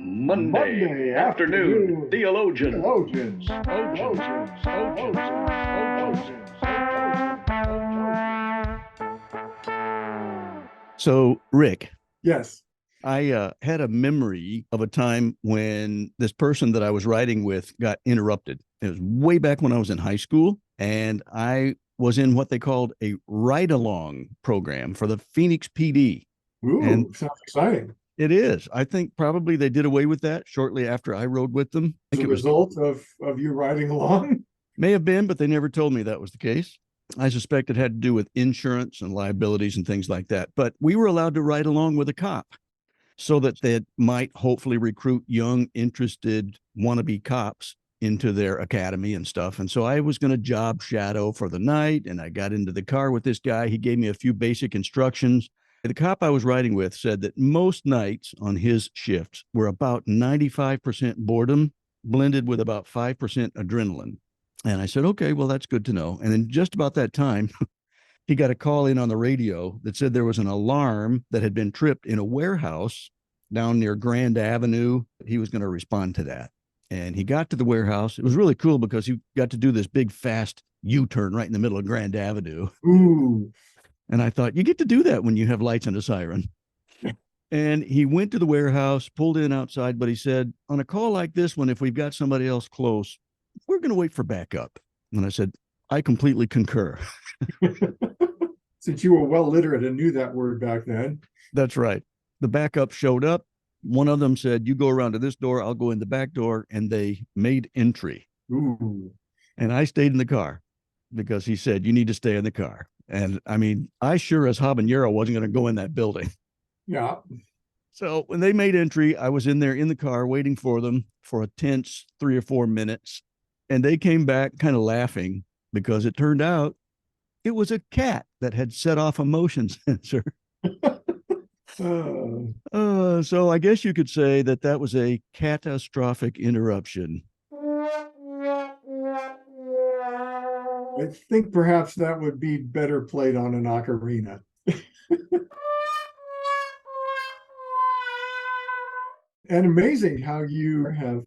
Monday Afternoon Theologians. So, Rick, Yes. I had a memory of a time when this person that I was riding with got interrupted. It was way back when I was in high school, and I was in what they called a ride along program for the Phoenix PD. And Ooh, sounds exciting. it is. I think probably they did away with that shortly after I rode with them. I As think a it was result of you riding along. may have been, but they never told me that was the case. I suspect it had to do with insurance and liabilities and things like that. But we were allowed to ride along with a cop so that they might hopefully recruit young, interested wannabe cops into their academy and stuff. And so I was going to job shadow for the night, and I got into the car with this guy. He gave me a few basic instructions. The cop I was riding with said that most nights on his shifts were about 95% boredom blended with about 5% adrenaline. And I said, okay, well, that's good to know. And then just about that time, he got a call in on the radio that said there was an alarm that had been tripped in a warehouse down near Grand Avenue. He was going to respond to that. And he got to the warehouse. It was really cool because he got to do this big, fast U-turn right in the middle of Grand Avenue. Ooh. And I thought, you get to do that when you have lights and a siren. And he went to the warehouse, pulled in outside, but he said, on a call like this one, if we've got somebody else close, we're going to wait for backup. And I said, I completely concur. Since you were well literate and knew that word back then. That's right. The backup showed up. One of them said, you go around to this door, I'll go in the back door. And they made entry. Ooh. And I stayed in the car because he said, you need to stay in the car. And I mean, I sure as habanero wasn't going to go in that building. Yeah. So when they made entry, I was in there in the car waiting for them for a tense 3 or 4 minutes. And they came back kind of laughing because it turned out it was a cat that had set off a motion sensor. So I guess you could say that that was a catastrophic interruption. I think perhaps that would be better played on an ocarina. And amazing how you have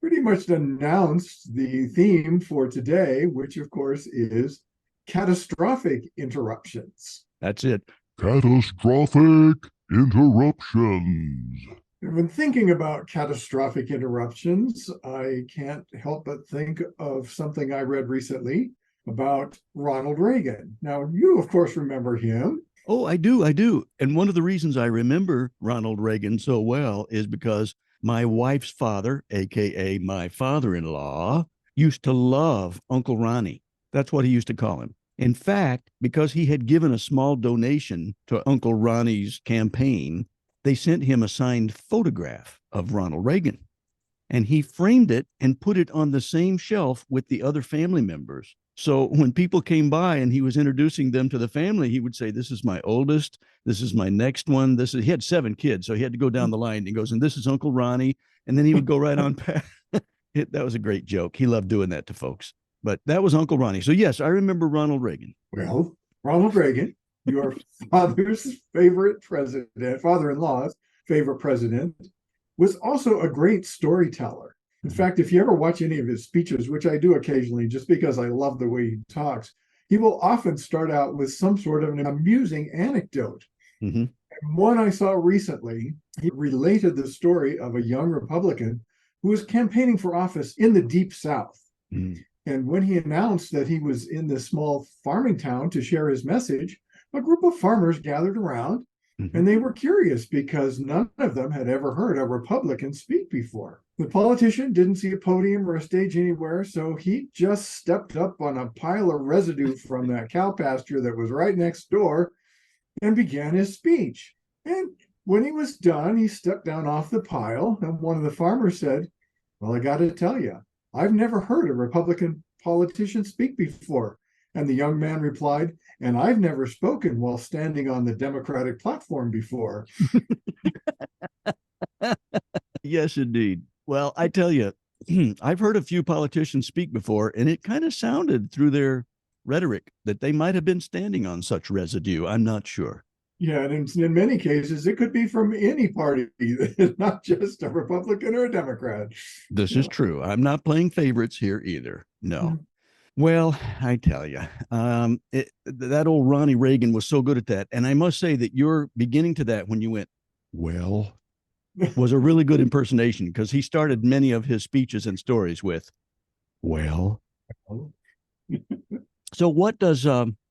pretty much announced the theme for today, which of course is catastrophic interruptions. That's it. Catastrophic Interruptions. When thinking about catastrophic interruptions, I can't help but think of something I read recently about Ronald Reagan. Now, you, of course, remember him. Oh, I do. I do. And one of the reasons I remember Ronald Reagan so well is because my wife's father, AKA my father-in-law, used to love Uncle Ronnie. That's what he used to call him. In fact, because he had given a small donation to Uncle Ronnie's campaign, they sent him a signed photograph of Ronald Reagan. And he framed it and put it on the same shelf with the other family members. So when people came by and he was introducing them to the family, he would say, this is my oldest, this is my next one. He had 7 kids, so he had to go down the line. He goes, and this is Uncle Ronnie. And then he would go right on past. That was a great joke. He loved doing that to folks. But that was Uncle Ronnie. So yes, I remember Ronald Reagan. Well, Ronald Reagan, your father's favorite president, father-in-law's favorite president, was also a great storyteller. In fact, if you ever watch any of his speeches, which I do occasionally, just because I love the way he talks, he will often start out with some sort of an amusing anecdote. Mm-hmm. And one I saw recently, he related the story of a young Republican who was campaigning for office in the Deep South. Mm-hmm. And when he announced that he was in this small farming town to share his message, a group of farmers gathered around, and they were curious because none of them had ever heard a Republican speak before. The politician didn't see a podium or a stage anywhere, so he just stepped up on a pile of residue from that cow pasture that was right next door and began his speech. And when he was done, he stepped down off the pile, and one of the farmers said, well, I got to tell you, I've never heard a Republican politician speak before. And the young man replied, and I've never spoken while standing on the Democratic platform before. Yes, indeed. Well, I tell you, I've heard a few politicians speak before, and it kind of sounded through their rhetoric that they might have been standing on such residue. I'm not sure. Yeah, and in many cases, it could be from any party, not just a Republican or a Democrat. This Yeah. is true. I'm not playing favorites here either. No. Well, I tell you, that old Ronnie Reagan was so good at that. And I must say that your beginning to that when you went, well, was a really good impersonation because he started many of his speeches and stories with, well. So, what does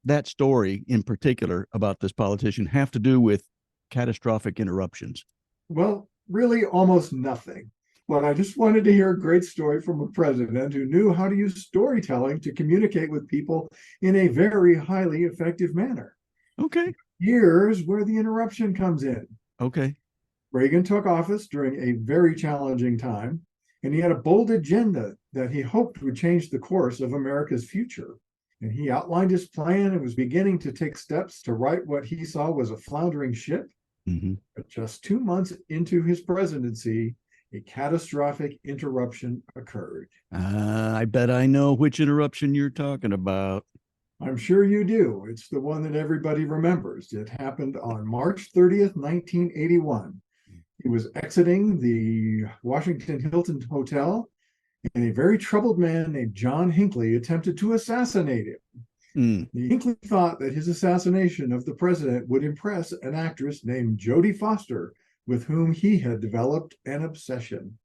that story in particular about this politician have to do with catastrophic interruptions? Well, really almost nothing. But I just wanted to hear a great story from a president who knew how to use storytelling to communicate with people in a very highly effective manner. Okay. Here's where the interruption comes in. Okay. Reagan took office during a very challenging time, and he had a bold agenda that he hoped would change the course of America's future. And he outlined his plan and was beginning to take steps to right what he saw was a floundering ship. Mm-hmm. But just 2 months into his presidency, a catastrophic interruption occurred. I bet I know which interruption you're talking about. I'm sure you do. It's the one that everybody remembers. It happened on March 30th, 1981. He was exiting the Washington Hilton Hotel, and a very troubled man named John Hinckley attempted to assassinate him. Hinckley thought that his assassination of the president would impress an actress named Jodie Foster, with whom he had developed an obsession.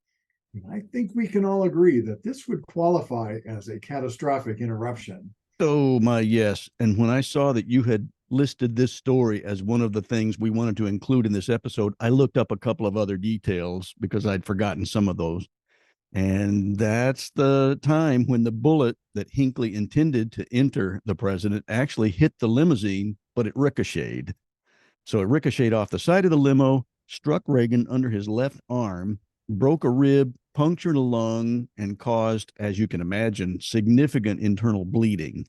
And I think we can all agree that this would qualify as a catastrophic interruption. Oh, my, yes. And when I saw that you had listed this story as one of the things we wanted to include in this episode, I looked up a couple of other details because I'd forgotten some of those. And that's the time when the bullet that Hinckley intended to enter the president actually hit the limousine, but it ricocheted. So it ricocheted off the side of the limo, struck Reagan under his left arm, broke a rib, punctured a lung, and caused, as you can imagine, significant internal bleeding.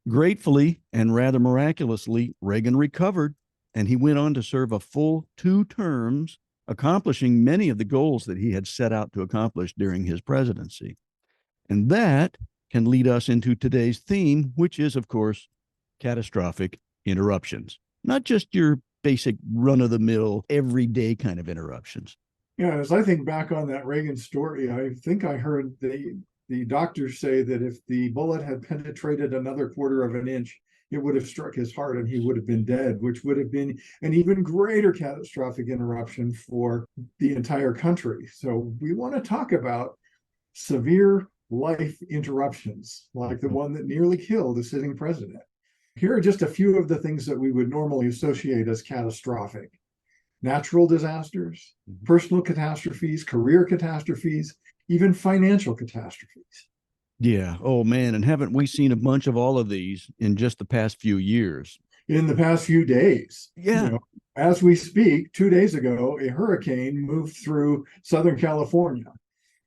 Gratefully and rather miraculously, Reagan recovered, and he went on to serve a full 2 terms, accomplishing many of the goals that he had set out to accomplish during his presidency. And that can lead us into today's theme, which is, of course, catastrophic interruptions. Not just your basic run-of-the-mill, everyday kind of interruptions. Yeah, as I think back on that Reagan story, I think I heard the doctors say that if the bullet had penetrated another quarter of an inch, it would have struck his heart and he would have been dead, which would have been an even greater catastrophic interruption for the entire country. So we want to talk about severe life interruptions, like the one that nearly killed a sitting president. Here are just a few of the things that we would normally associate as catastrophic: natural disasters, personal catastrophes, career catastrophes, even financial catastrophes. Yeah. Oh, man. And haven't we seen a bunch of all of these in just the past few years? In the past few days. Yeah. As we speak, 2 days ago, a hurricane moved through Southern California.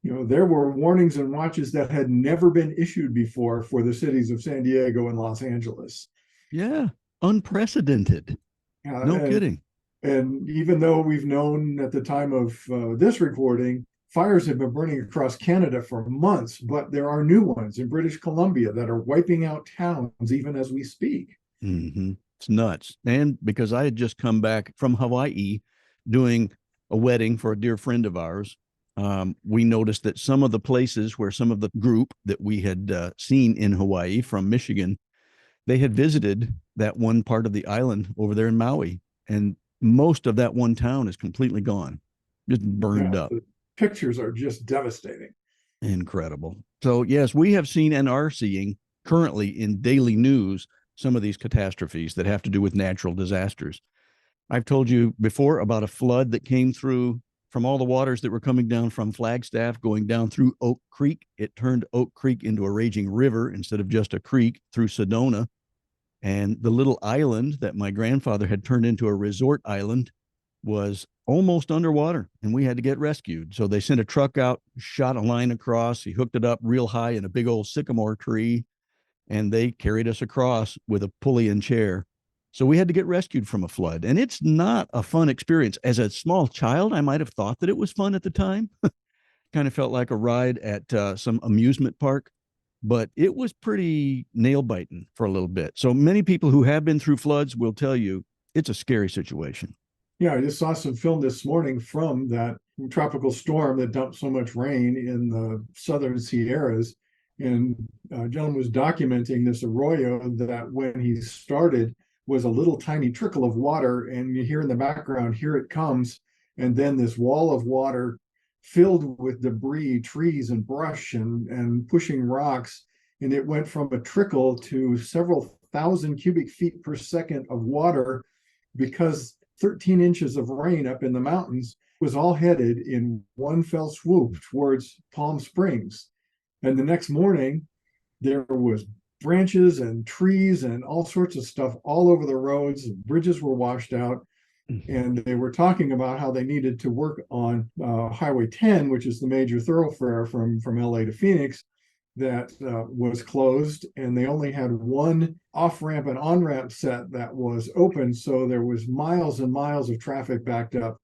There were warnings and watches that had never been issued before for the cities of San Diego and Los Angeles. Yeah. Unprecedented. No kidding. And even though we've known at the time of this recording, fires have been burning across Canada for months, but there are new ones in British Columbia that are wiping out towns even as we speak. Mm-hmm. It's nuts. And because I had just come back from Hawaii doing a wedding for a dear friend of ours, we noticed that some of the places where some of the group that we had seen in Hawaii from Michigan, they had visited that one part of the island over there in Maui. And most of that one town is completely gone, just burned up. The pictures are just devastating. Incredible. So, yes, we have seen and are seeing currently in daily news some of these catastrophes that have to do with natural disasters. I've told you before about a flood that came through from all the waters that were coming down from Flagstaff, going down through Oak Creek. It turned Oak Creek into a raging river instead of just a creek through Sedona. And the little island that my grandfather had turned into a resort island was almost underwater, and we had to get rescued. So they sent a truck out, shot a line across. He hooked it up real high in a big old sycamore tree, and they carried us across with a pulley and chair. So we had to get rescued from a flood. And it's not a fun experience. As a small child, I might have thought that it was fun at the time. Kind of felt like a ride at some amusement park. But it was pretty nail biting for a little bit. So many people who have been through floods will tell you it's a scary situation. Yeah, I just saw some film this morning from that tropical storm that dumped so much rain in the southern Sierras. And a gentleman was documenting this arroyo that when he started was a little tiny trickle of water. And you hear in the background, here it comes. And then this wall of water filled with debris, trees and brush and pushing rocks. And it went from a trickle to several thousand cubic feet per second of water because 13 inches of rain up in the mountains was all headed in one fell swoop towards Palm Springs. And the next morning, there was branches and trees and all sorts of stuff all over the roads. Bridges were washed out. And they were talking about how they needed to work on Highway 10, which is the major thoroughfare from LA to Phoenix, that was closed, and they only had one off-ramp and on-ramp set that was open, so there was miles and miles of traffic backed up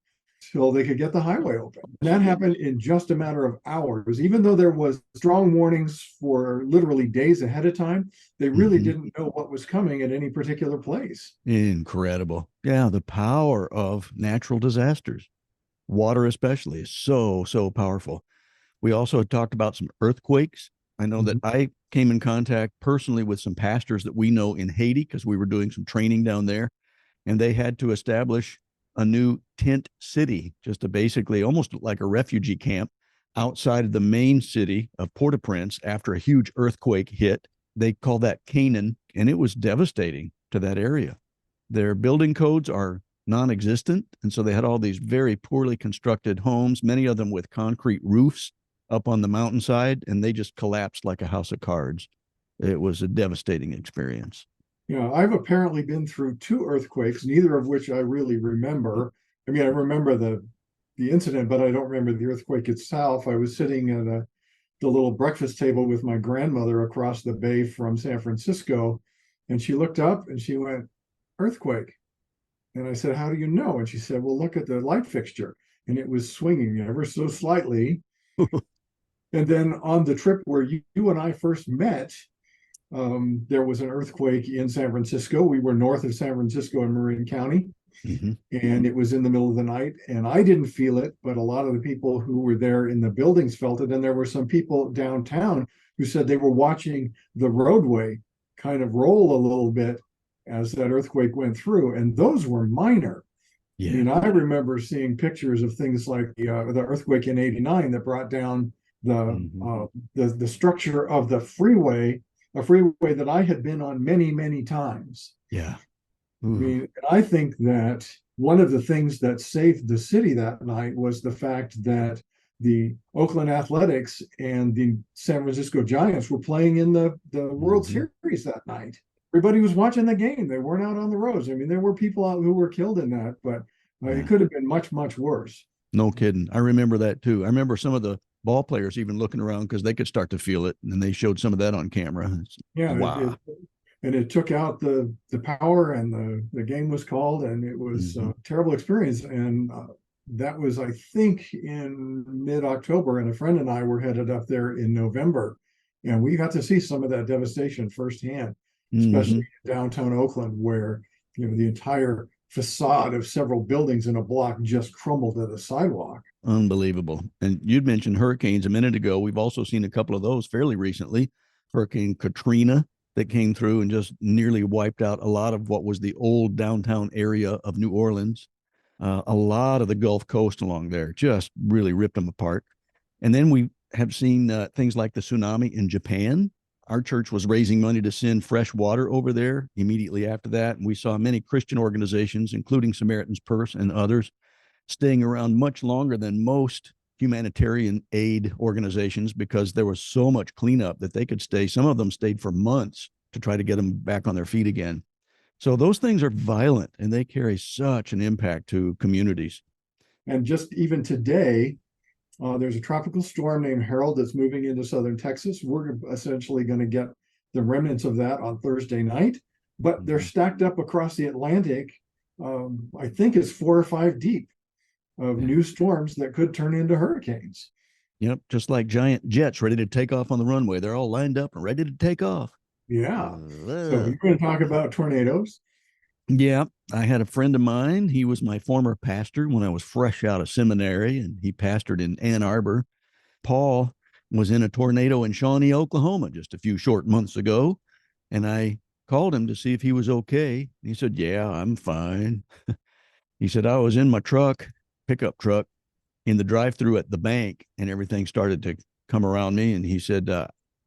till they could get the highway open. And that happened in just a matter of hours. Even though there was strong warnings for literally days ahead of time, they really didn't know what was coming at any particular place. Incredible. Yeah, the power of natural disasters, water especially, is so powerful. We also talked about some earthquakes. I know that I came in contact personally with some pastors that we know in Haiti because we were doing some training down there, and they had to establish a new tent city, just to basically almost like a refugee camp outside of the main city of Port-au-Prince after a huge earthquake hit. They call that Canaan, and it was devastating to that area. Their building codes are non-existent, and so they had all these very poorly constructed homes, many of them with concrete roofs up on the mountainside, and they just collapsed like a house of cards. It was a devastating experience. Yeah, I've apparently been through two earthquakes, neither of which I really remember. I mean, I remember the incident, but I don't remember the earthquake itself. I was sitting at the little breakfast table with my grandmother across the bay from San Francisco, and she looked up and she went, "Earthquake." And I said, "How do you know?" And she said, "Well, look at the light fixture." And it was swinging ever so slightly. And then on the trip where you and I first met, there was an earthquake in San Francisco. We were north of San Francisco in Marin County, and it was in the middle of the night. And I didn't feel it, but a lot of the people who were there in the buildings felt it. And there were some people downtown who said they were watching the roadway kind of roll a little bit as that earthquake went through. And those were minor. Yeah. I mean, I remember seeing pictures of things like the earthquake in '89 that brought down the structure of the freeway, a freeway that I had been on many times. Yeah. I mean, I think that one of the things that saved the city that night was the fact that the Oakland Athletics and the San Francisco Giants were playing in the World Series that night. Everybody was watching the game. They weren't out on the roads. I mean, there were people out who were killed in that, but it could have been much worse. No kidding. I remember that too. I remember some of the ball players even looking around because they could start to feel it, and they showed some of that on camera. Yeah, wow. It took out the power, and the game was called, and it was a terrible experience. And that was, I think, in mid-October, and a friend and I were headed up there in November, and we got to see some of that devastation firsthand, especially in downtown Oakland, where the entire facade of several buildings in a block just crumbled to the sidewalk. Unbelievable. And you'd mentioned hurricanes a minute ago. We've also seen a couple of those fairly recently. Hurricane Katrina that came through and just nearly wiped out a lot of what was the old downtown area of New Orleans. A lot of the Gulf Coast along there just really ripped them apart. And then we have seen things like the tsunami in Japan. Our church was raising money to send fresh water over there immediately after that. And we saw many Christian organizations, including Samaritan's Purse and others, staying around much longer than most humanitarian aid organizations because there was so much cleanup that they could stay. Some of them stayed for months to try to get them back on their feet again. So those things are violent, and they carry such an impact to communities. And just even today, there's a tropical storm named Harold that's moving into southern Texas. We're essentially going to get the remnants of that on Thursday night, but they're stacked up across the Atlantic. I think it's 4 or 5 deep of new storms that could turn into hurricanes. Yep, just like giant jets ready to take off on the runway. They're all lined up and ready to take off. Yeah. So you're going to talk about tornadoes. Yeah, I had a friend of mine. He was my former pastor when I was fresh out of seminary, and he pastored in Ann Arbor. Paul was in a tornado in Shawnee, Oklahoma, just a few short months ago. And I called him to see if he was okay. He said, "Yeah, I'm fine." He said, "I was in my truck, pickup truck, in the drive through at the bank, and everything started to come around me." And he said,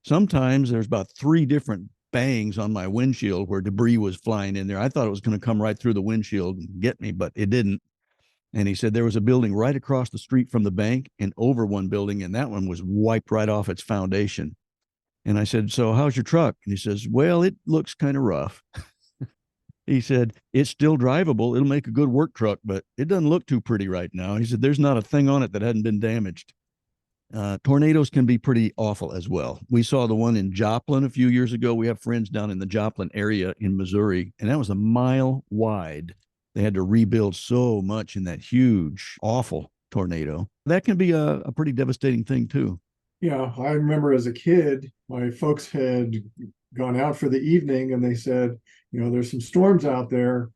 "Sometimes there's about three different bangs on my windshield where debris was flying in there. I thought it was going to come right through the windshield and get me, but it didn't." And he said there was a building right across the street from the bank and over one building, and that one was wiped right off its foundation. And I said, "So how's your truck?" And he says, "Well, it looks kind of rough." He said, "It's still drivable. It'll make a good work truck, but it doesn't look too pretty right now." He said, "There's not a thing on it that hadn't been damaged." Tornadoes can be pretty awful as well. We saw the one in Joplin a few years ago. We have friends down in the Joplin area in Missouri, and that was a mile wide. They had to rebuild so much in that huge, awful tornado. That can be a pretty devastating thing, too. Yeah, I remember as a kid, my folks had gone out for the evening and they said, there's some storms out there.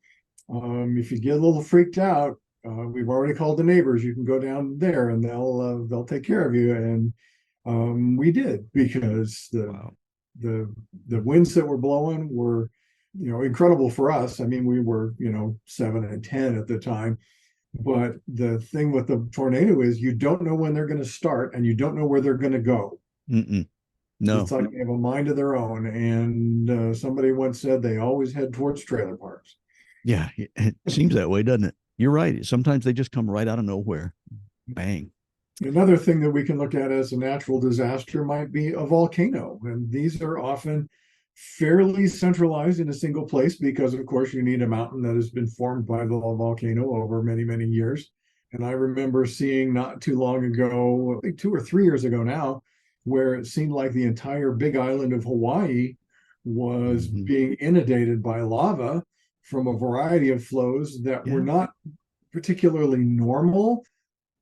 If you get a little freaked out, we've already called the neighbors. You can go down there and they'll take care of you. And we did, because Wow. the winds that were blowing were, incredible for us. I mean, we were, 7 and 10 at the time. But the thing with the tornado is you don't know when they're going to start and you don't know where they're going to go. Mm-mm. It's No. like they have a mind of their own. And somebody once said they always head towards trailer parks. Yeah, it seems that way, doesn't it? You're right. Sometimes they just come right out of nowhere. Bang. Another thing that we can look at as a natural disaster might be a volcano. And these are often fairly centralized in a single place because, of course, you need a mountain that has been formed by the volcano over many, many years. And I remember seeing not too long ago, I think 2 or 3 years ago now, where it seemed like the entire big island of Hawaii was Mhm. being inundated by lava from a variety of flows that were Yeah. not particularly normal,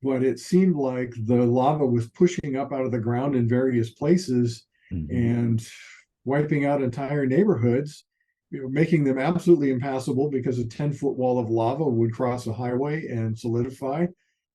but it seemed like the lava was pushing up out of the ground in various places Mhm. and wiping out entire neighborhoods, making them absolutely impassable because a 10-foot wall of lava would cross a highway and solidify.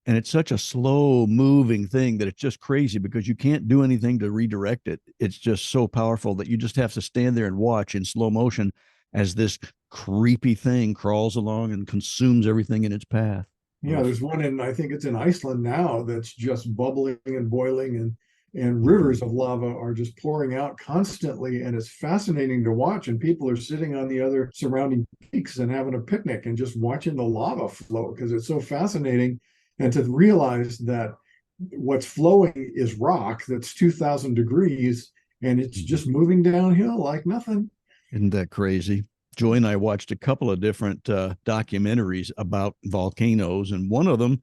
And it's such a slow moving thing that it's just crazy because you can't do anything to redirect it. It's just so powerful that you just have to stand there and watch in slow motion as this creepy thing crawls along and consumes everything in its path. Yeah, Oof. there's one in, I think it's in Iceland now, that's just bubbling and boiling, and Mhm. rivers of lava are just pouring out constantly, and it's fascinating to watch. And people are sitting on the other surrounding peaks and having a picnic and just watching the lava flow because it's so fascinating. And to realize that what's flowing is rock that's 2,000 degrees and it's Mhm. just moving downhill like nothing. Isn't that crazy? Joy and I watched a couple of different documentaries about volcanoes, and one of them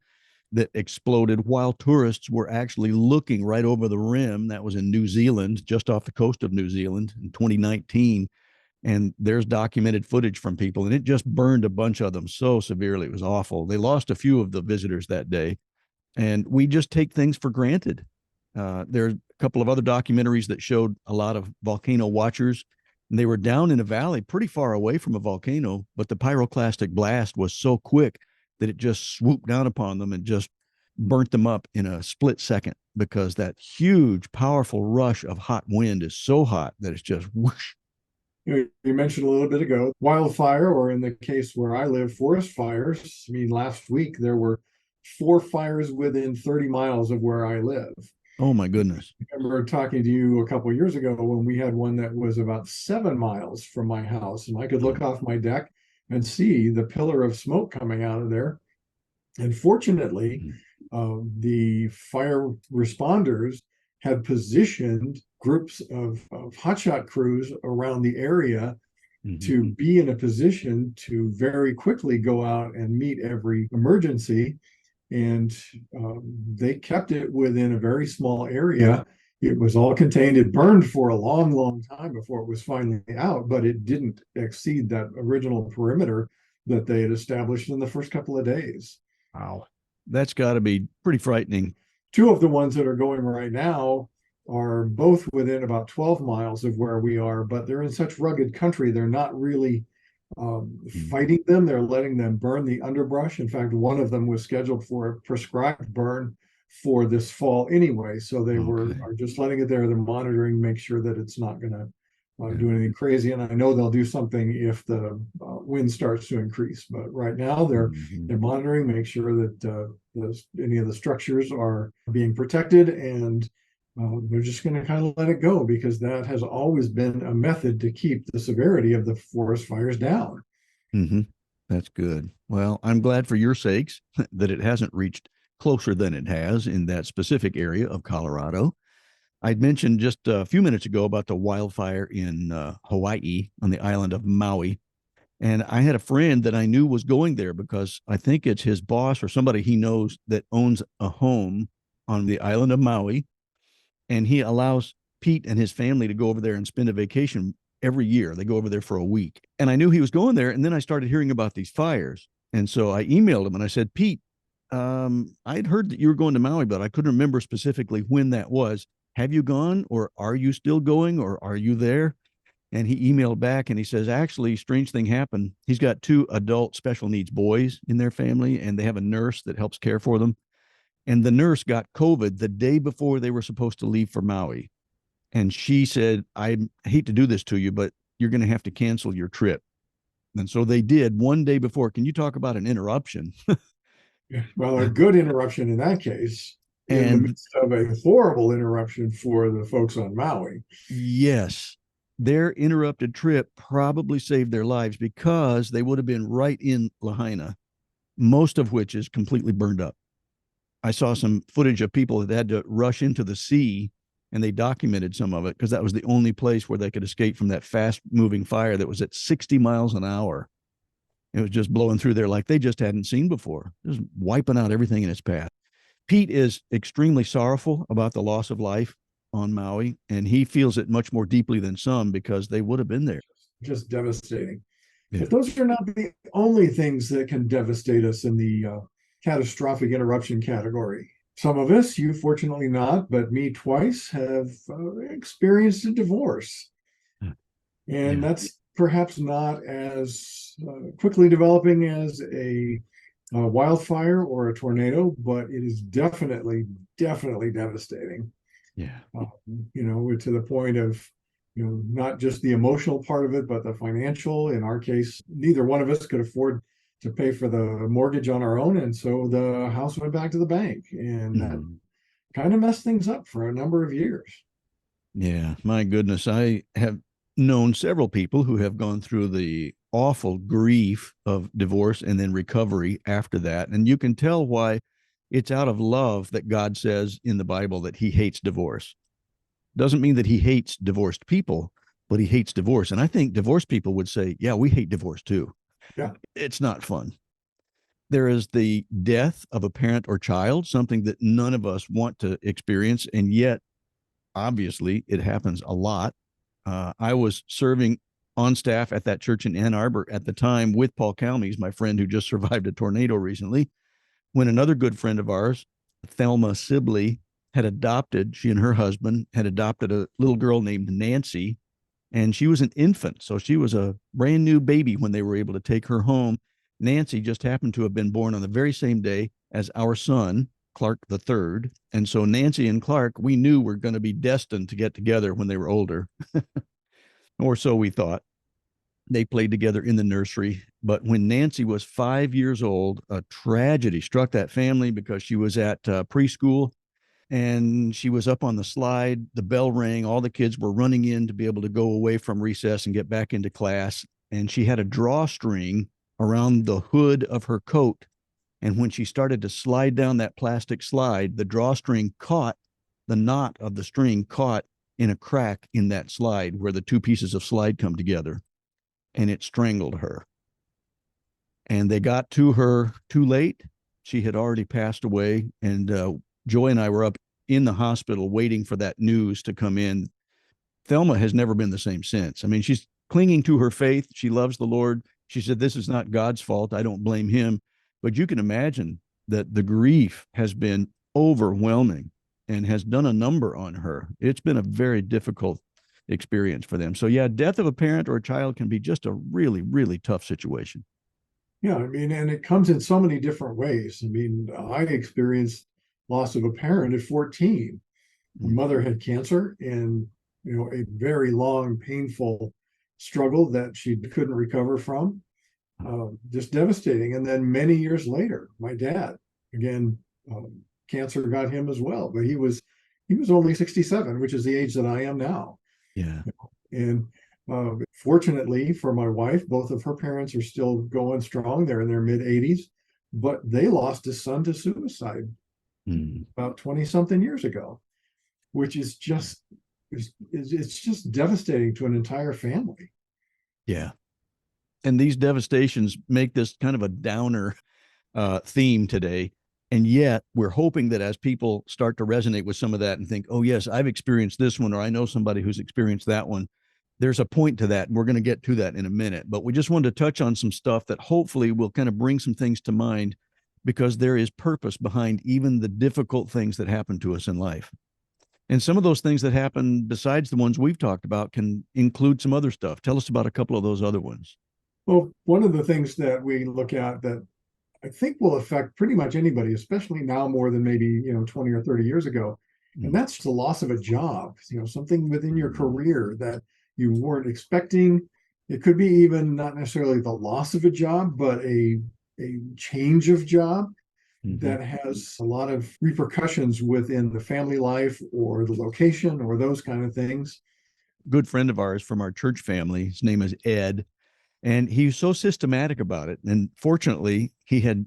that exploded while tourists were actually looking right over the rim. That was in New Zealand, just off the coast of New Zealand in 2019. And there's documented footage from people, and it just burned a bunch of them so severely. It was awful. They lost a few of the visitors that day, and we just take things for granted. There are a couple of other documentaries that showed a lot of volcano watchers, and they were down in a valley pretty far away from a volcano, but the pyroclastic blast was so quick that it just swooped down upon them and just burnt them up in a split second because that huge, powerful rush of hot wind is so hot that it's just whoosh. You mentioned a little bit ago wildfire, or in the case where I live, forest fires. I mean, last week there were 4 fires within 30 miles of where I live. Oh my goodness. I remember talking to you a couple of years ago when we had one that was about 7 miles from my house, and I could look off my deck and see the pillar of smoke coming out of there. And fortunately, the fire responders had positioned groups of hotshot crews around the area Mm-hmm. to be in a position to very quickly go out and meet every emergency. And they kept it within a very small area. It was all contained. It burned for a long, long time before it was finally out, but it didn't exceed that original perimeter that they had established in the first couple of days. Wow. That's got to be pretty frightening. Two of the ones that are going right now are both within about 12 miles of where we are, but they're in such rugged country, they're not really fighting them. They're letting them burn the underbrush. In fact, one of them was scheduled for a prescribed burn for this fall anyway. So they are just letting it there. They're monitoring, make sure that it's not going to do anything crazy. And I know they'll do something if the wind starts to increase. But right now they're monitoring, make sure that any of the structures are being protected, and they're just going to kind of let it go, because that has always been a method to keep the severity of the forest fires down. Mm-hmm. That's good. Well, I'm glad for your sakes that it hasn't reached closer than it has in that specific area of Colorado. I'd mentioned just a few minutes ago about the wildfire in Hawaii on the island of Maui. And I had a friend that I knew was going there because I think it's his boss or somebody he knows that owns a home on the island of Maui. And he allows Pete and his family to go over there and spend a vacation every year. They go over there for a week. And I knew he was going there. And then I started hearing about these fires. And so I emailed him and I said, Pete, I'd heard that you were going to Maui, but I couldn't remember specifically when that was. Have you gone, or are you still going, or are you there? And he emailed back and he says, actually, strange thing happened. He's got 2 adult special needs boys in their family, and they have a nurse that helps care for them. And the nurse got COVID the day before they were supposed to leave for Maui. And she said, I hate to do this to you, but you're going to have to cancel your trip. And so they did one day before. Can you talk about an interruption? Well, a good interruption in that case, in the midst of a horrible interruption for the folks on Maui. Yes, their interrupted trip probably saved their lives, because they would have been right in Lahaina, most of which is completely burned up. I saw some footage of people that had to rush into the sea, and they documented some of it because that was the only place where they could escape from that fast moving fire that was at 60 miles an hour. It was just blowing through there like they just hadn't seen before, just wiping out everything in its path. Pete is extremely sorrowful about the loss of life on Maui, and he feels it much more deeply than some because they would have been there. Just devastating. Yeah. But those are not the only things that can devastate us in the catastrophic interruption category. Some of us, you fortunately not, but me twice, have experienced a divorce. And that's perhaps not as quickly developing as a wildfire or a tornado, but it is definitely devastating. Yeah. To the point of, not just the emotional part of it, but the financial. In our case, neither one of us could afford to pay for the mortgage on our own. And so the house went back to the bank, and that kind of messed things up for a number of years. Yeah, my goodness. I have known several people who have gone through the awful grief of divorce and then recovery after that. And you can tell why it's out of love that God says in the Bible that he hates divorce. Doesn't mean that he hates divorced people, but he hates divorce. And I think divorced people would say, yeah, we hate divorce too. Yeah. It's not fun. There is the death of a parent or child, something that none of us want to experience. And yet, obviously, it happens a lot. I was serving on staff at that church in Ann Arbor at the time with Paul Calmes, my friend who just survived a tornado recently, when another good friend of ours, Thelma Sibley, she and her husband had adopted a little girl named Nancy, and she was an infant. So she was a brand new baby when they were able to take her home. Nancy just happened to have been born on the very same day as our son, Clark III. And so Nancy and Clark, we knew were going to be destined to get together when they were older, or so we thought. They played together in the nursery. But when Nancy was 5 years old, a tragedy struck that family because she was at preschool and she was up on the slide. The bell rang. All the kids were running in to be able to go away from recess and get back into class. And she had a drawstring around the hood of her coat. And when she started to slide down that plastic slide, the drawstring caught, the knot of the string caught in a crack in that slide where the 2 pieces of slide come together, and it strangled her. And they got to her too late. She had already passed away. And Joy and I were up in the hospital waiting for that news to come in. Thelma has never been the same since. I mean, she's clinging to her faith. She loves the Lord. She said, this is not God's fault. I don't blame him. But you can imagine that the grief has been overwhelming and has done a number on her. It's been a very difficult experience for them. So yeah, death of a parent or a child can be just a really, really tough situation. Yeah, I mean, and it comes in so many different ways. I mean, I experienced loss of a parent at 14. My mother had cancer and, a very long, painful struggle that she couldn't recover from. Just devastating. And then many years later, my dad, again, cancer got him as well, but he was only 67, which is the age that I am now. Yeah. And fortunately for my wife, both of her parents are still going strong. They're in their mid 80s, but they lost a son to suicide about 20 something years ago, which is just it's just devastating to an entire family. Yeah. And these devastations make this kind of a downer theme today. And yet we're hoping that as people start to resonate with some of that and think, oh, yes, I've experienced this one, or I know somebody who's experienced that one, there's a point to that. And we're going to get to that in a minute. But we just wanted to touch on some stuff that hopefully will kind of bring some things to mind, because there is purpose behind even the difficult things that happen to us in life. And some of those things that happen besides the ones we've talked about can include some other stuff. Tell us about a couple of those other ones. Well, one of the things that we look at that I think will affect pretty much anybody, especially now more than maybe 20 or 30 years ago, and that's the loss of a job. Something within your career that you weren't expecting. It could be even not necessarily the loss of a job, but a change of job that has a lot of repercussions within the family life or the location or those kind of things. Good friend of ours from our church family, his name is Ed, and he was so systematic about it. And fortunately, he had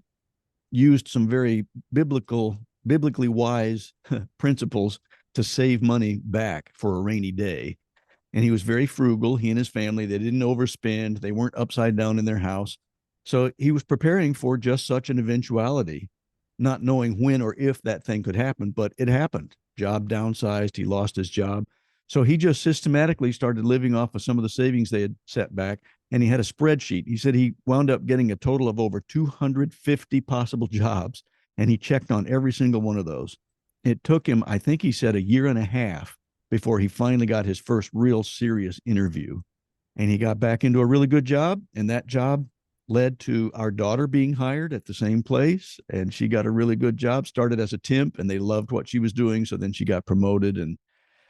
used some very biblically wise principles to save money back for a rainy day. And he was very frugal. He and his family, they didn't overspend. They weren't upside down in their house. So he was preparing for just such an eventuality, not knowing when or if that thing could happen, but it happened. Job downsized. He lost his job. So he just systematically started living off of some of the savings they had set back. And he had a spreadsheet. He said he wound up getting a total of over 250 possible jobs, and he checked on every single one of those. It took him, I think he said, a year and a half before he finally got his first real serious interview. And he got back into a really good job, and that job led to our daughter being hired at the same place, and she got a really good job, started as a temp, and they loved what she was doing. So then she got promoted, and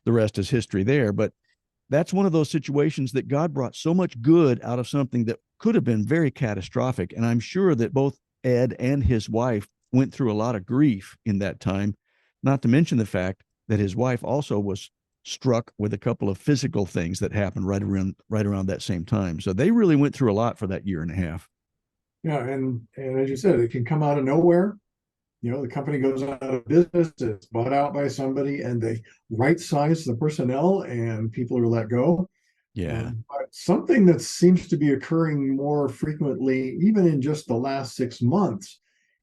the rest is history there. But that's one of those situations that God brought so much good out of something that could have been very catastrophic. And I'm sure that both Ed and his wife went through a lot of grief in that time, not to mention the fact that his wife also was struck with a couple of physical things that happened right around that same time. So they really went through a lot for that year and a half. Yeah, and as you said, it can come out of nowhere. The company goes out of business, it's bought out by somebody, and they right size the personnel, and people are let go. Yeah. But something that seems to be occurring more frequently, even in just the last 6 months,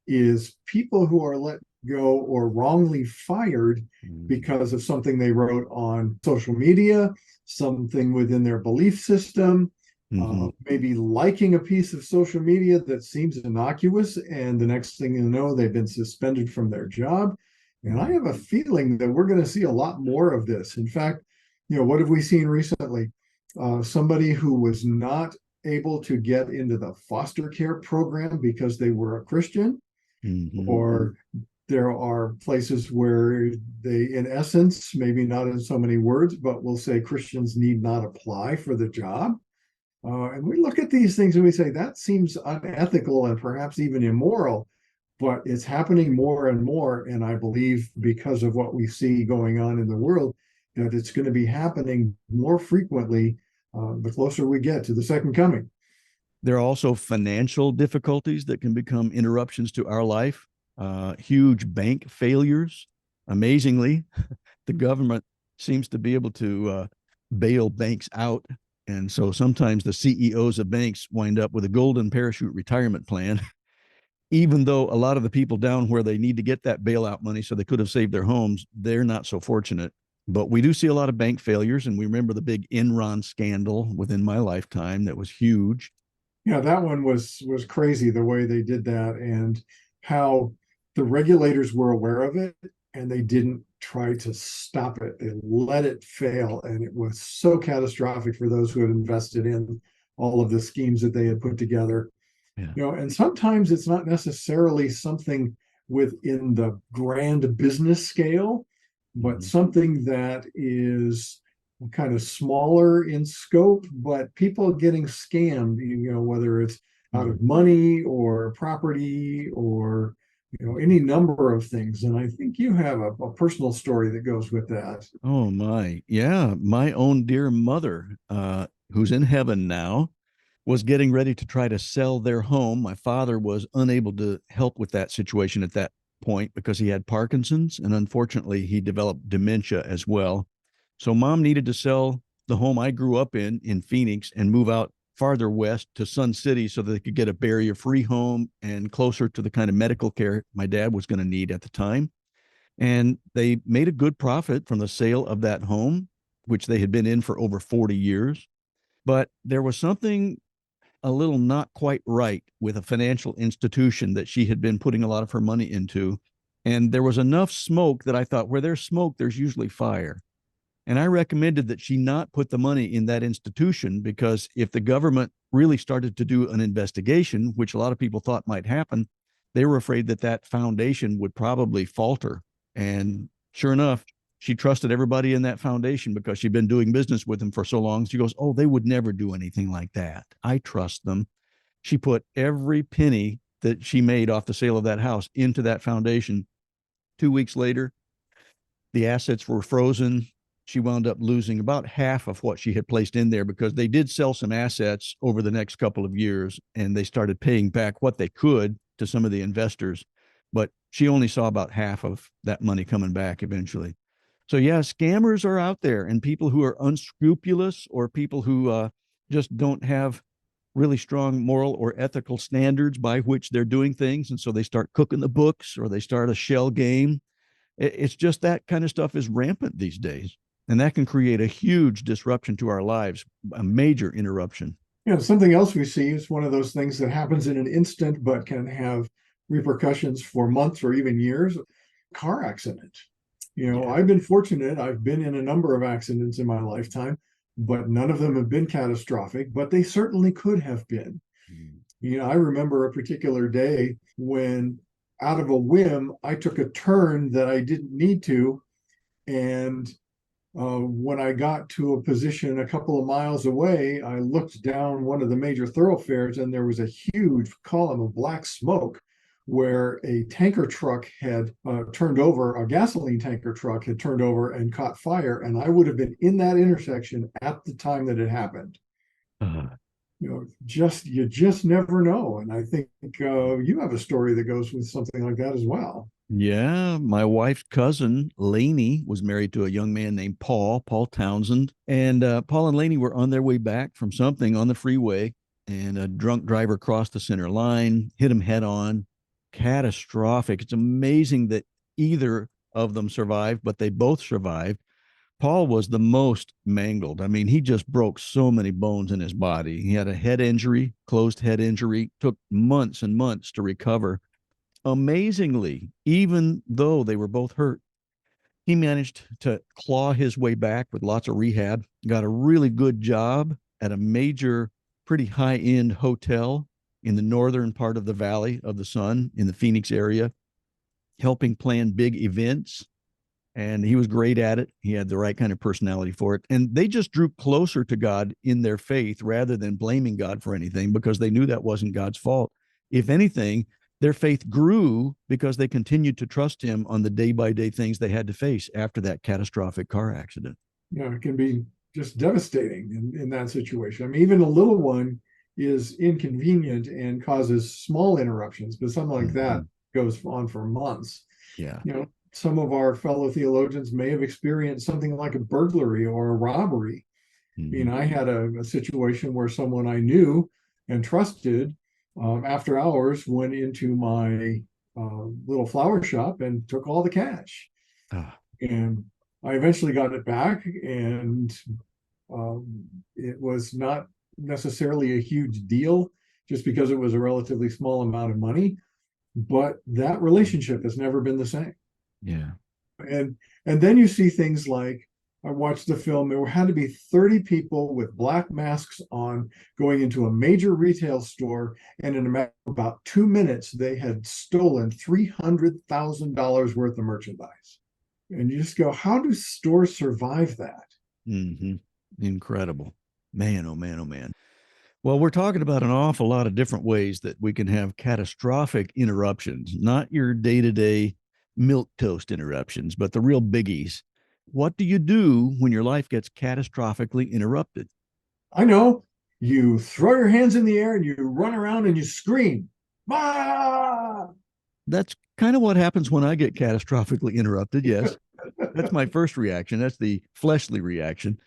is people who are let go or wrongly fired because of something they wrote on social media, something within their belief system, maybe liking a piece of social media that seems innocuous, and the next thing you know, they've been suspended from their job. And I have a feeling that we're going to see a lot more of this. In fact, what have we seen recently? Somebody who was not able to get into the foster care program because they were a Christian, or there are places where they, in essence, maybe not in so many words, but will say Christians need not apply for the job. And we look at these things and we say that seems unethical and perhaps even immoral, but it's happening more and more. And I believe because of what we see going on in the world, that it's going to be happening more frequently the closer we get to the second coming. There are also financial difficulties that can become interruptions to our life. Huge bank failures. Amazingly, the government seems to be able to bail banks out. And so sometimes the CEOs of banks wind up with a golden parachute retirement plan, even though a lot of the people down where they need to get that bailout money so they could have saved their homes, they're not so fortunate. But we do see a lot of bank failures. And we remember the big Enron scandal within my lifetime that was huge. Yeah, that one was crazy, the way they did that, and how the regulators were aware of it and they didn't try to stop it. They let it fail. And it was so catastrophic for those who had invested in all of the schemes that they had put together. Yeah. And sometimes it's not necessarily something within the grand business scale, but something that is kind of smaller in scope, but people getting scammed, whether it's out of money or property or any number of things. And I think you have a personal story that goes with that. Oh my. Yeah. My own dear mother, who's in heaven now, was getting ready to try to sell their home. My father was unable to help with that situation at that point because he had Parkinson's, and unfortunately he developed dementia as well. So mom needed to sell the home I grew up in Phoenix, and move out farther west to Sun City so that they could get a barrier-free home and closer to the kind of medical care my dad was going to need at the time. And they made a good profit from the sale of that home, which they had been in for over 40 years. But there was something a little not quite right with a financial institution that she had been putting a lot of her money into. And there was enough smoke that I thought, where there's smoke, there's usually fire. And I recommended that she not put the money in that institution, because if the government really started to do an investigation, which a lot of people thought might happen, they were afraid that that foundation would probably falter. And sure enough, she trusted everybody in that foundation because she'd been doing business with them for so long. She goes, oh, they would never do anything like that. I trust them. She put every penny that she made off the sale of that house into that foundation. 2 weeks later, the assets were frozen. She wound up losing about half of what she had placed in there, because they did sell some assets over the next couple of years, and they started paying back what they could to some of the investors. But she only saw about half of that money coming back eventually. So yeah, scammers are out there, and people who are unscrupulous, or people who just don't have really strong moral or ethical standards by which they're doing things. And so they start cooking the books, or they start a shell game. It's just that kind of stuff is rampant these days. And that can create a huge disruption to our lives, a major interruption. Something else we see is one of those things that happens in an instant, but can have repercussions for months or even years. Car accident. I've been fortunate. I've been in a number of accidents in my lifetime, but none of them have been catastrophic, but they certainly could have been. I remember a particular day when, out of a whim, I took a turn that I didn't need to. And when I got to a position a couple of miles away, I looked down one of the major thoroughfares, and there was a huge column of black smoke where a tanker truck had turned over, a gasoline tanker truck had turned over and caught fire. And I would have been in that intersection at the time that it happened. You just never know. And I think you have a story that goes with something like that as well. Yeah, my wife's cousin, Lainey, was married to a young man named Paul Townsend. And Paul and Lainey were on their way back from something on the freeway, and a drunk driver crossed the center line, hit him head on. Catastrophic. It's amazing that either of them survived, but they both survived. Paul was the most mangled. I mean, he just broke so many bones in his body. He had a head injury, closed head injury, took months and months to recover. Amazingly, even though they were both hurt, he managed to claw his way back with lots of rehab, got a really good job at a major, pretty high-end hotel in the northern part of the Valley of the Sun in the Phoenix area, helping plan big events. And he was great at it. He had the right kind of personality for it. And they just drew closer to God in their faith rather than blaming God for anything, because they knew that wasn't God's fault. If anything, their faith grew because they continued to trust him on the day-by-day things they had to face after that catastrophic car accident. It can be just devastating in that situation. I mean, even a little one is inconvenient and causes small interruptions, but something like that goes on for months. Yeah. Some of our fellow theologians may have experienced something like a burglary or a robbery. I had a situation where someone I knew and trusted after hours went into my little flower shop and took all the cash. And I eventually got it back, and it was not necessarily a huge deal just because it was a relatively small amount of money, but that relationship has never been the same. Yeah. And then you see things like, I watched the film, there had to be 30 people with black masks on going into a major retail store, and in about 2 minutes, they had stolen $300,000 worth of merchandise. And you just go, how do stores survive that? Mm-hmm. Incredible. Man, oh man, oh man. Well, we're talking about an awful lot of different ways that we can have catastrophic interruptions, not your day-to-day milk toast interruptions, but the real biggies. What do you do when your life gets catastrophically interrupted? I know, you throw your hands in the air and you run around and you scream. Ah! That's kind of what happens when I get catastrophically interrupted. Yes, that's my first reaction. That's the fleshly reaction.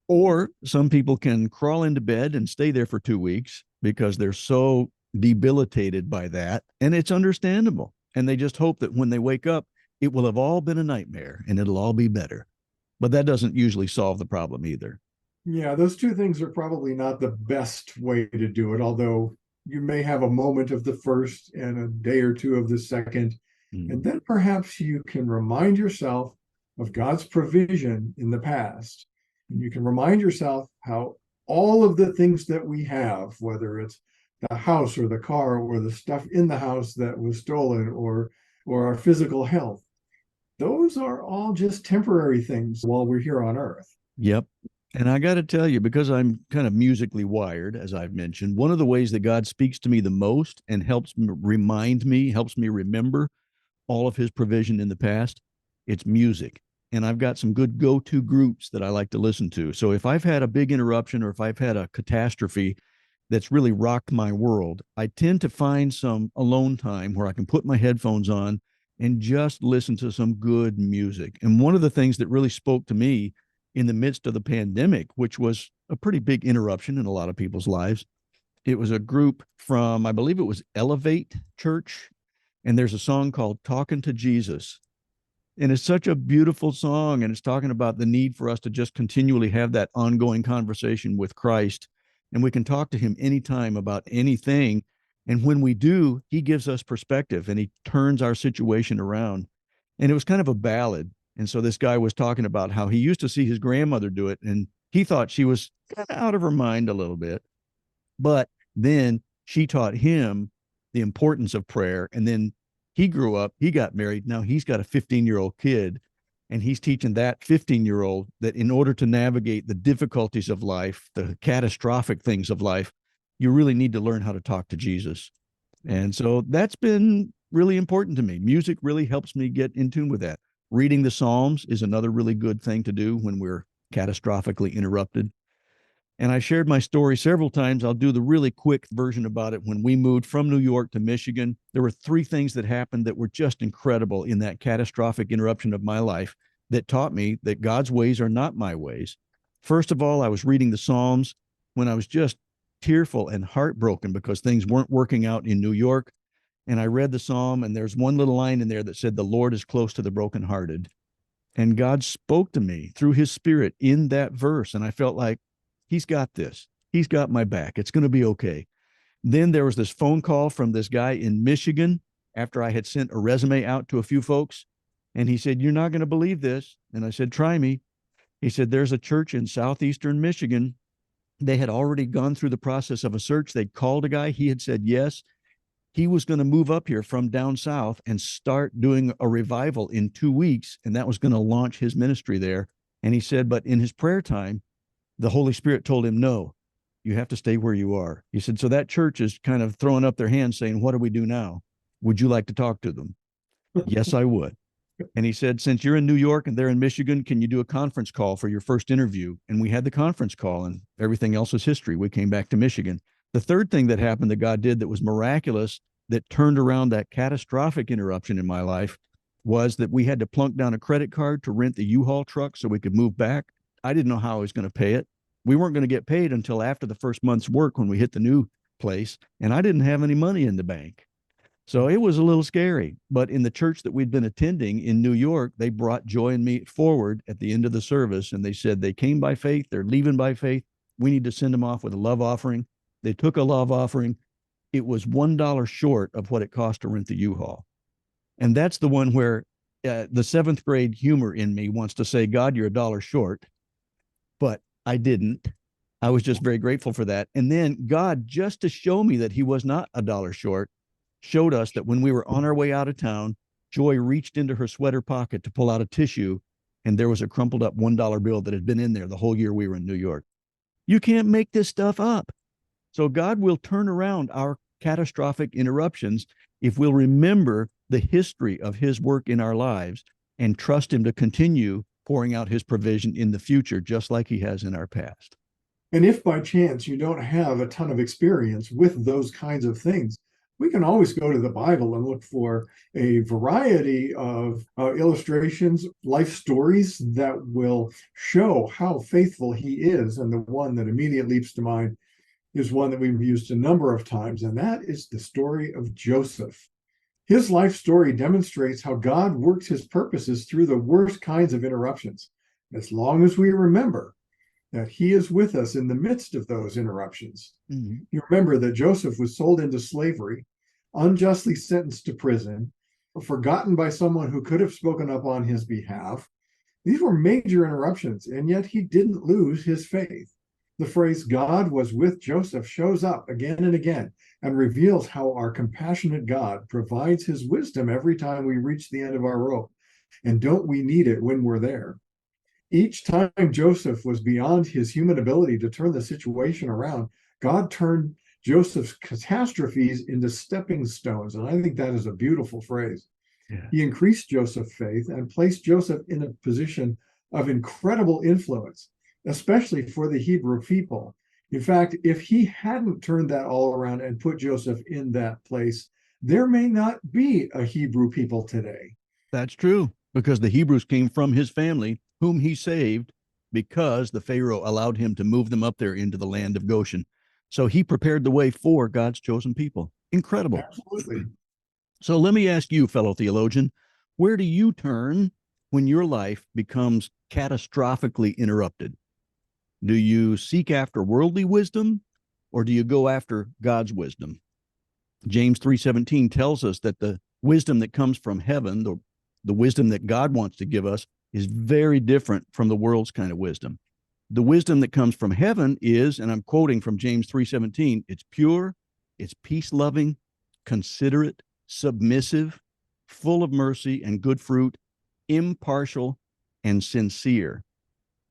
Or some people can crawl into bed and stay there for 2 weeks because they're so debilitated by that. And it's understandable. And they just hope that when they wake up, it will have all been a nightmare and it'll all be better. But that doesn't usually solve the problem either. Yeah, those two things are probably not the best way to do it, although you may have a moment of the first and a day or two of the second. And then perhaps you can remind yourself of God's provision in the past. And you can remind yourself how all of the things that we have, whether it's the house or the car or the stuff in the house that was stolen or our physical health, those are all just temporary things while we're here on earth. Yep. And I got to tell you, because I'm kind of musically wired, as I've mentioned, one of the ways that God speaks to me the most and helps me remember all of his provision in the past, it's music. And I've got some good go-to groups that I like to listen to. So if I've had a big interruption or if I've had a catastrophe that's really rocked my world, I tend to find some alone time where I can put my headphones on and just listen to some good music. And one of the things that really spoke to me in the midst of the pandemic, which was a pretty big interruption in a lot of people's lives, it was a group from, I believe it was Elevate Church, and there's a song called Talking to Jesus. And it's such a beautiful song, and it's talking about the need for us to just continually have that ongoing conversation with Christ. And we can talk to him anytime about anything. And when we do, he gives us perspective and he turns our situation around. And it was kind of a ballad. And so this guy was talking about how he used to see his grandmother do it, and he thought she was kind of out of her mind a little bit. But then she taught him the importance of prayer. And then he grew up, he got married. Now he's got a 15-year-old kid, and he's teaching that 15-year-old that in order to navigate the difficulties of life, the catastrophic things of life, you really need to learn how to talk to Jesus. And so that's been really important to me. Music really helps me get in tune with that. Reading the Psalms is another really good thing to do when we're catastrophically interrupted. And I shared my story several times. I'll do the really quick version about it. When we moved from New York to Michigan, there were 3 things that happened that were just incredible in that catastrophic interruption of my life that taught me that God's ways are not my ways. First of all, I was reading the Psalms when I was just tearful and heartbroken because things weren't working out in New York. And I read the Psalm, and there's one little line in there that said, "The Lord is close to the brokenhearted." And God spoke to me through his spirit in that verse. And I felt like, he's got this. He's got my back. It's going to be okay. Then there was this phone call from this guy in Michigan after I had sent a resume out to a few folks. And he said, "You're not going to believe this." And I said, "Try me." He said, "There's a church in southeastern Michigan." They had already gone through the process of a search. They'd called a guy. He had said yes. He was going to move up here from down south and start doing a revival in 2 weeks. And that was going to launch his ministry there. And he said, but in his prayer time, the Holy Spirit told him, "No, you have to stay where you are." He said, "So that church is kind of throwing up their hands saying, 'What do we do now? Would you like to talk to them?'" "Yes, I would." And he said, "Since you're in New York and they're in Michigan, can you do a conference call for your first interview?" And we had the conference call, and everything else is history. We came back to Michigan. The third thing that happened that God did that was miraculous, that turned around that catastrophic interruption in my life, was that we had to plunk down a credit card to rent the U-Haul truck so we could move back. I didn't know how I was going to pay it. We weren't going to get paid until after the first month's work when we hit the new place, and I didn't have any money in the bank. So it was a little scary. But in the church that we'd been attending in New York, they brought Joy and me forward at the end of the service, and they said they came by faith, they're leaving by faith. We need to send them off with a love offering. They took a love offering. It was $1 short of what it cost to rent the U-Haul. And that's the one where The seventh grade humor in me wants to say, God, you're $1 short, but I didn't. I was just very grateful for that. And then God, just to show me that he was not $1 short, showed us that when we were on our way out of town, Joy reached into her sweater pocket to pull out a tissue, and there was a crumpled up $1 bill that had been in there the whole year we were in New York. You can't make this stuff up. So God will turn around our catastrophic interruptions if we'll remember the history of his work in our lives and trust him to continue pouring out his provision in the future, just like he has in our past. And if by chance you don't have a ton of experience with those kinds of things, we can always go to the Bible and look for a variety of illustrations, life stories that will show how faithful he is. And the one that immediately leaps to mind is one that we've used a number of times, and that is the story of Joseph. His life story demonstrates how God works his purposes through the worst kinds of interruptions, as long as we remember that he is with us in the midst of those interruptions. Mm-hmm. You remember that Joseph was sold into slavery, unjustly sentenced to prison, forgotten by someone who could have spoken up on his behalf. These were major interruptions, and yet he didn't lose his faith. The phrase God was with Joseph shows up again and again and reveals how our compassionate God provides his wisdom every time we reach the end of our rope. And don't we need it when we're there? Each time Joseph was beyond his human ability to turn the situation around, God turned Joseph's catastrophes into stepping stones. And I think that is a beautiful phrase. Yeah. He increased Joseph's faith and placed Joseph in a position of incredible influence, especially for the Hebrew people. In fact, if he hadn't turned that all around and put Joseph in that place, there may not be a Hebrew people today. That's true, because the Hebrews came from his family, whom he saved because the Pharaoh allowed him to move them up there into the land of Goshen. So he prepared the way for God's chosen people. Incredible. Absolutely. So let me ask you, fellow theologian, where do you turn when your life becomes catastrophically interrupted? Do you seek after worldly wisdom, or do you go after God's wisdom? James 3:17 tells us that the wisdom that comes from heaven, the wisdom that God wants to give us, is very different from the world's kind of wisdom. The wisdom that comes from heaven is, and I'm quoting from James 3:17, it's pure, it's peace-loving, considerate, submissive, full of mercy and good fruit, impartial, and sincere.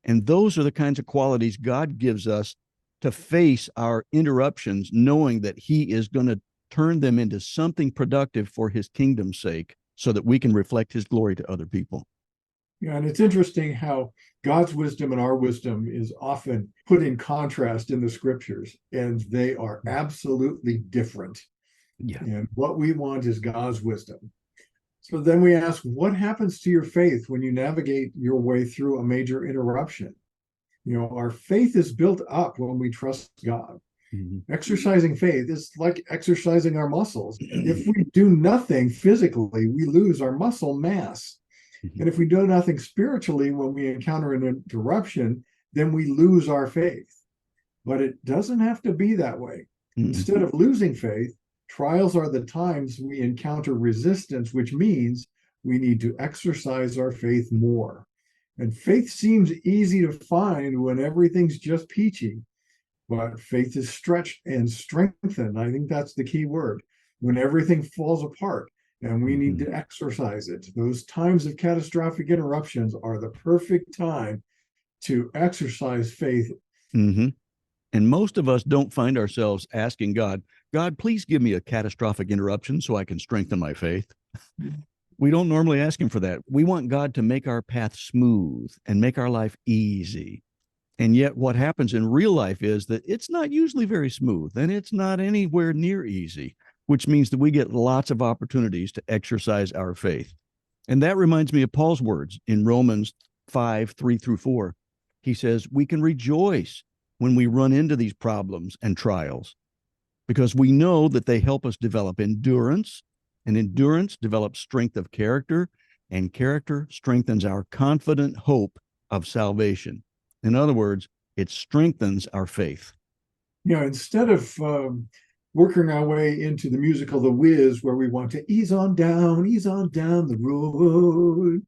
And those are the kinds of qualities God gives us to face our interruptions, knowing that he is going to turn them into something productive for his kingdom's sake, so that we can reflect his glory to other people. Yeah, and it's interesting how God's wisdom and our wisdom is often put in contrast in the scriptures, and they are absolutely different. Yeah. And what we want is God's wisdom. So then we ask, what happens to your faith when you navigate your way through a major interruption? You know, our faith is built up when we trust God. Mm-hmm. Exercising faith is like exercising our muscles. If we do nothing physically, we lose our muscle mass. Mm-hmm. And if we do nothing spiritually when we encounter an interruption, then we lose our faith. But it doesn't have to be that way. Mm-hmm. Instead of losing faith, trials are the times we encounter resistance, which means we need to exercise our faith more. And faith seems easy to find when everything's just peachy. But faith is stretched and strengthened. I think that's the key word. When everything falls apart and we need to exercise it, those times of catastrophic interruptions are the perfect time to exercise faith. Mm-hmm. And most of us don't find ourselves asking God, please give me a catastrophic interruption so I can strengthen my faith. We don't normally ask him for that. We want God to make our path smooth and make our life easy. And yet what happens in real life is that it's not usually very smooth, and it's not anywhere near easy, which means that we get lots of opportunities to exercise our faith. And that reminds me of Paul's words in Romans 5:3-4. He says, we can rejoice when we run into these problems and trials, because we know that they help us develop endurance, and endurance develops strength of character, and character strengthens our confident hope of salvation. In other words, it strengthens our faith. Yeah, instead of working our way into the musical The Wiz, where we want to ease on down the road.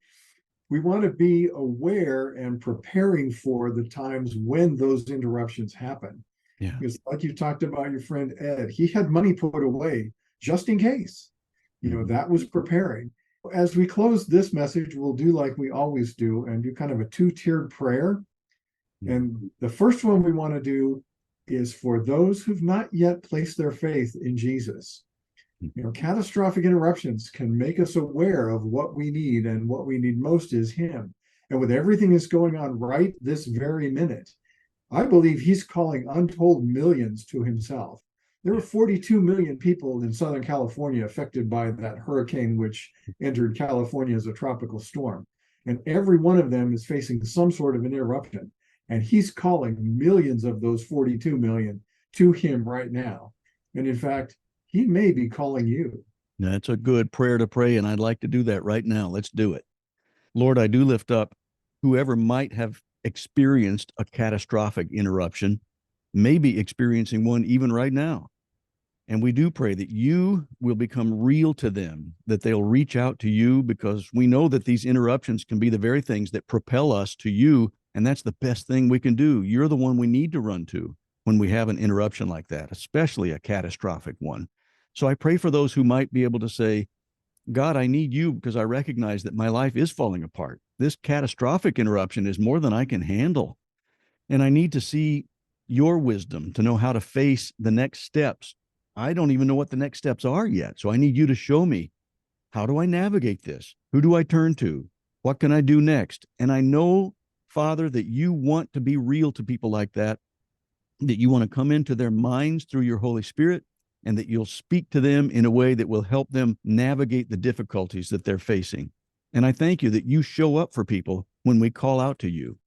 We want to be aware and preparing for the times when those interruptions happen. Yeah. Because like you talked about your friend Ed, he had money put away just in case. That was preparing. As we close this message, we'll do like we always do and do kind of a two-tiered prayer. And the first one we want to do is for those who've not yet placed their faith in Jesus. Catastrophic interruptions can make us aware of what we need, and what we need most is Him. And with everything that's going on right this very minute, I believe He's calling untold millions to Himself. There were 42 million people in Southern California affected by that hurricane, which entered California as a tropical storm. And every one of them is facing some sort of an interruption. And He's calling millions of those 42 million to Him right now. And in fact, He may be calling you. That's a good prayer to pray, and I'd like to do that right now. Let's do it. Lord, I do lift up whoever might have experienced a catastrophic interruption, maybe experiencing one even right now. And we do pray that you will become real to them, that they'll reach out to you, because we know that these interruptions can be the very things that propel us to you. And that's the best thing we can do. You're the one we need to run to when we have an interruption like that, especially a catastrophic one. So I pray for those who might be able to say, God, I need you because I recognize that my life is falling apart. This catastrophic interruption is more than I can handle. And I need to see your wisdom to know how to face the next steps. I don't even know what the next steps are yet. So I need you to show me, how do I navigate this? Who do I turn to? What can I do next? And I know, Father, that you want to be real to people like that you want to come into their minds through your Holy Spirit, and that you'll speak to them in a way that will help them navigate the difficulties that they're facing. And I thank you that you show up for people when we call out to you,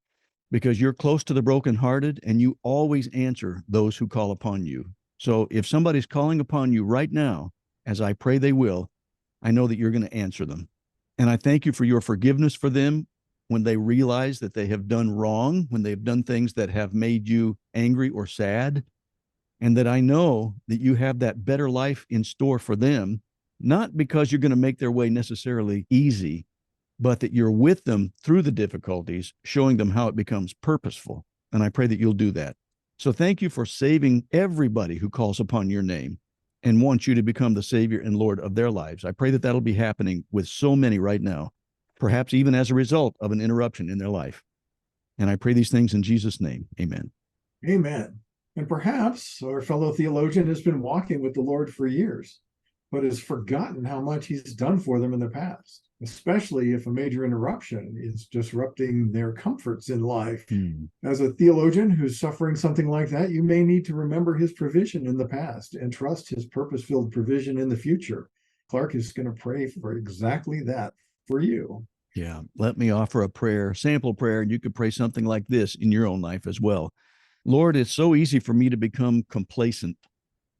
because you're close to the brokenhearted and you always answer those who call upon you. So if somebody's calling upon you right now, as I pray they will, I know that you're going to answer them. And I thank you for your forgiveness for them when they realize that they have done wrong, when they've done things that have made you angry or sad, and that I know that you have that better life in store for them, not because you're going to make their way necessarily easy, but that you're with them through the difficulties, showing them how it becomes purposeful. And I pray that you'll do that. So thank you for saving everybody who calls upon your name and wants you to become the Savior and Lord of their lives. I pray that that'll be happening with so many right now, perhaps even as a result of an interruption in their life. And I pray these things in Jesus' name. Amen. Amen. And perhaps our fellow theologian has been walking with the Lord for years, but has forgotten how much He's done for them in the past, especially if a major interruption is disrupting their comforts in life. As a theologian who's suffering something like that, you may need to remember His provision in the past and trust His purpose-filled provision in the future. Clark is going to pray for exactly that for you. Yeah. Let me offer a prayer, sample prayer, and you could pray something like this in your own life as well. Lord, it's so easy for me to become complacent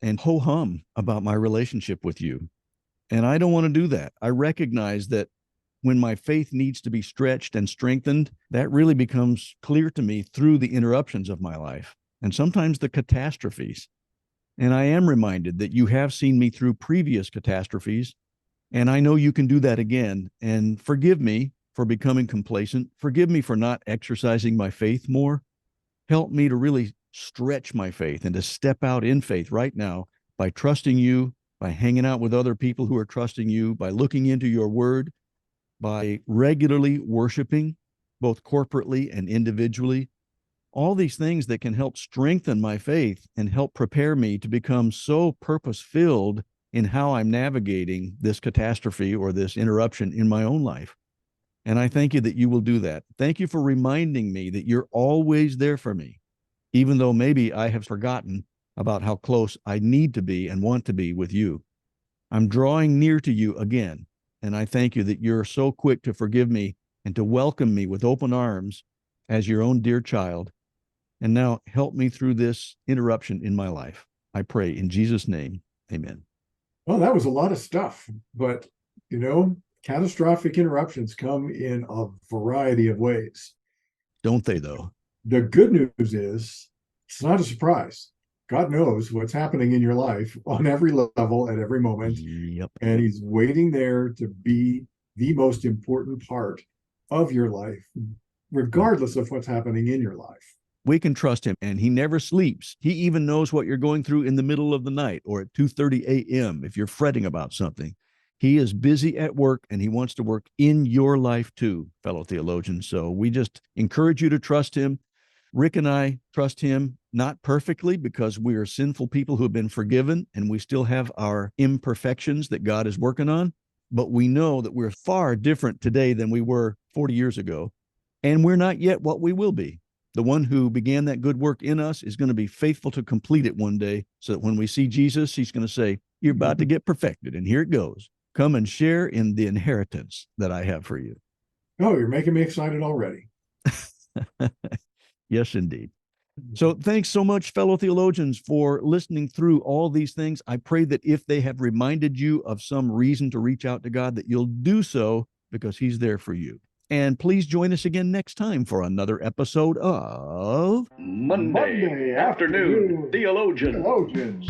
and ho-hum about my relationship with you. And I don't want to do that. I recognize that when my faith needs to be stretched and strengthened, that really becomes clear to me through the interruptions of my life and sometimes the catastrophes. And I am reminded that you have seen me through previous catastrophes, and I know you can do that again. And forgive me for becoming complacent. Forgive me for not exercising my faith more. Help me to really stretch my faith and to step out in faith right now by trusting you, by hanging out with other people who are trusting you, by looking into your word, by regularly worshiping, both corporately and individually. All these things that can help strengthen my faith and help prepare me to become so purpose-filled in how I'm navigating this catastrophe or this interruption in my own life. And I thank you that you will do that. Thank you for reminding me that you're always there for me, even though maybe I have forgotten about how close I need to be and want to be with you. I'm drawing near to you again, and I thank you that you're so quick to forgive me and to welcome me with open arms as your own dear child. And now help me through this interruption in my life. I pray in Jesus' name. Amen. Well, that was a lot of stuff, but catastrophic interruptions come in a variety of ways. Don't they, though? The good news is it's not a surprise. God knows what's happening in your life on every level at every moment. Yep. And he's waiting there to be the most important part of your life, regardless of what's happening in your life. We can trust him, and he never sleeps. He even knows what you're going through in the middle of the night or at 2:30 a.m. if you're fretting about something. He is busy at work, and he wants to work in your life too, fellow theologians. So we just encourage you to trust him. Rick and I trust him, not perfectly, because we are sinful people who have been forgiven, and we still have our imperfections that God is working on. But we know that we're far different today than we were 40 years ago, and we're not yet what we will be. The one who began that good work in us is going to be faithful to complete it one day, so that when we see Jesus, he's going to say, "You're about to get perfected, and here it goes. Come and share in the inheritance that I have for you." Oh, you're making me excited already. Yes, indeed. So thanks so much, fellow theologians, for listening through all these things. I pray that if they have reminded you of some reason to reach out to God, that you'll do so because he's there for you. And please join us again next time for another episode of Monday Afternoon Theologians. Theologians.